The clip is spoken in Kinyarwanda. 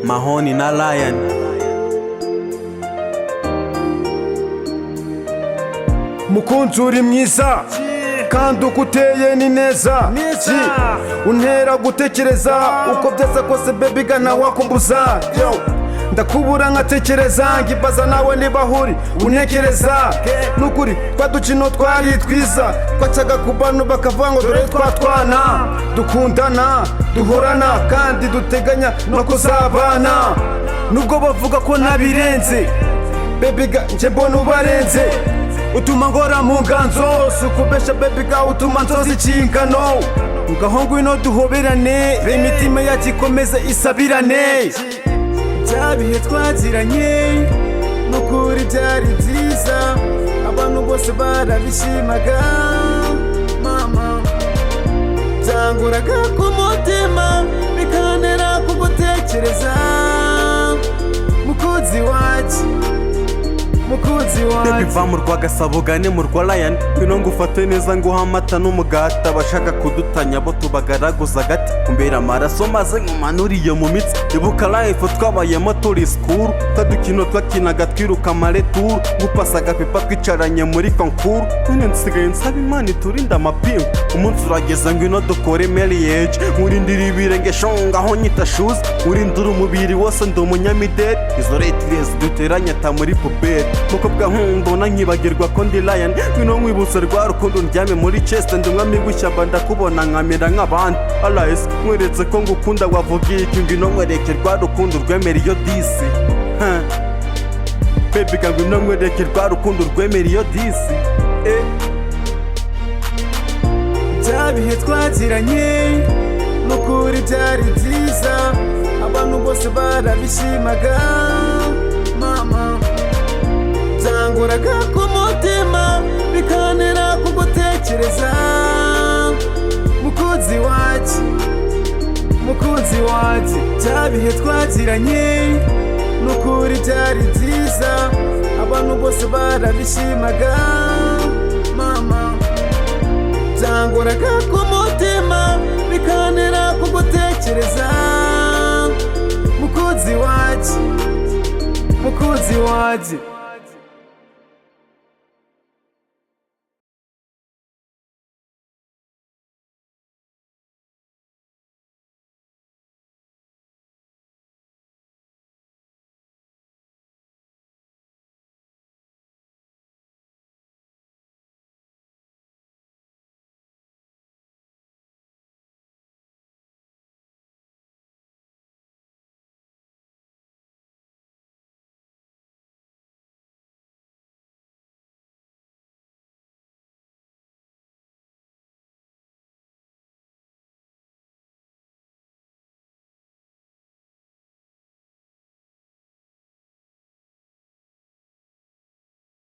Mahoni na Lion. Mukunzi uri mwiza kandi uko uteye ni neza, untera gutekereza uko byasa kose baby ga ntawakumbuza. Ndakubura nkatekereza nkibaza nawe niba huri untekereza. Nukuri twa dukino twari twiza twacaga ku bantu bakavuga ngo dore twatwana, dukundana duhorana kandi duteganya no kuzabana. Nubwo bavuga ko nabirenze baby ga nje mbona ubarenze, utuma ngora mu nganzo sukubesha baby ga utuma nzoza ikingano. Ngaho ngwino duhoberane imitima yacu ikomeze isabirane. Bya bihe twagiranye nukuri byari byiza, abantu bose barabishimaga mama. Byanguraga ku mutima bikantera kugutekereza mukunzi wacu, mukunzi wacu. Baby va mu Rwagasabo gane mu rwa Lion, ngwino ngufate neza nguha amata n'umugati. Abashaka kudutanya bo tubagaraguza agati kumbera amaraso maze nkumanuriye mu mitsi. Ibuka life twabayemo turi school, tadukino twakinaga twiruka amareturu, gupasa agapipa twicaranye muri concours. None nsigaye nsaba Imana iturinda amapingu, umunsi urageze ngwino dukore marriage. Nkurindira ibirenge shonga aho nyita shoes, nkurindira umubiri wose ndi umunyamideli. Izo retires duteranya ta muri puberi mukobwa mbona nkibagirwa ko ndi Lion. Ngwino nkwibutse rwa rukundo ndyame muri chest, ndi umwami w'ishyamba ndakubona nkamera nk'abandi. Alice nkweretse ko ngukunda wavugiye iki, ngwino nkwereke rwa rukundo rwemera iyo disi. Baby ga ngwino nkwereke rwa rukundo rwemera iyo disi. Bya bihe twagiranye nukuri byari byiza, abantu bose barabishimaga mama. Byanguraga ku mutima bikantera kugutekereza mukunzi wacu, mukunzi wacu. Bya bihe twagiranye nukuri byari byiza, abantu bose barabishimaga mama. Byanguraga ku mutima bikantera kugutekereza mukunzi wacu, mukunzi wacu.